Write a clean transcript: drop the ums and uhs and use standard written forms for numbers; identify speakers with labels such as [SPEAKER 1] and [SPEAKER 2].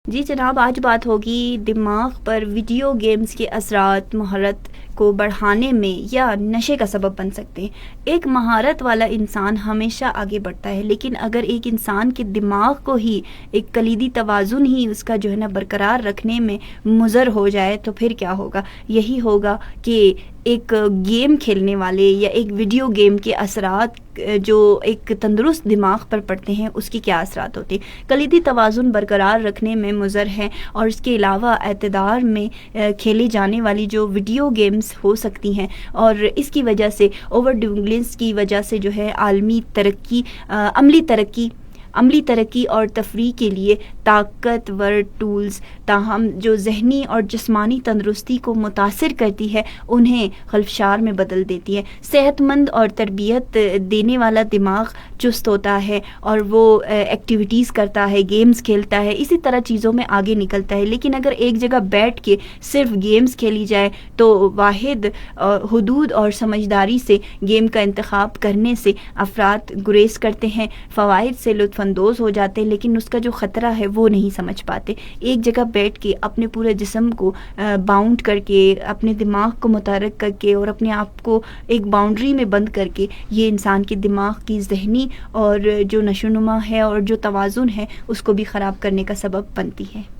[SPEAKER 1] جی جناب، آج بات ہوگی دماغ پر ویڈیو گیمز کے اثرات مہارت کو بڑھانے میں یا نشے کا سبب بن سکتے ہیں۔ ایک مہارت والا انسان ہمیشہ آگے بڑھتا ہے، لیکن اگر ایک انسان کے دماغ کو ہی ایک کلیدی توازن ہی اس کا برقرار رکھنے میں مضر ہو جائے تو پھر کیا ہوگا؟ یہی ہوگا کہ ایک گیم کھیلنے والے یا ایک ویڈیو گیم کے اثرات جو ایک تندرست دماغ پر پڑتے ہیں اس کی کیا اثرات ہوتے ہیں۔ کلیدی توازن برقرار رکھنے میں مضر ہے، اور اس کے علاوہ اعتدال میں کھیلی جانے والی جو ویڈیو گیمز ہو سکتی ہیں، اور اس کی وجہ سے اوور ڈوگلنس کی وجہ سے عالمی ترقی عملی ترقی اور تفریح کے لیے طاقتور ٹولز تاہم جو ذہنی اور جسمانی تندرستی کو متاثر کرتی ہے انہیں خلفشار میں بدل دیتی ہے۔ صحت مند اور تربیت دینے والا دماغ چست ہوتا ہے اور وہ ایکٹیویٹیز کرتا ہے، گیمز کھیلتا ہے، اسی طرح چیزوں میں آگے نکلتا ہے۔ لیکن اگر ایک جگہ بیٹھ کے صرف گیمز کھیلی جائے تو واحد حدود اور سمجھداری سے گیم کا انتخاب کرنے سے افراد گریز کرتے ہیں، فوائد سے لطف اندوز ہو جاتے ہیں، لیکن اس کا جو خطرہ ہے وہ نہیں سمجھ پاتے۔ ایک جگہ بیٹھ کے اپنے پورے جسم کو باؤنڈ کر کے، اپنے دماغ کو متحرک کر کے اور اپنے آپ کو ایک باؤنڈری میں بند کر کے، یہ انسان کے دماغ کی ذہنی اور جو نشو و نما ہے اور جو توازن ہے اس کو بھی خراب کرنے کا سبب بنتی ہے۔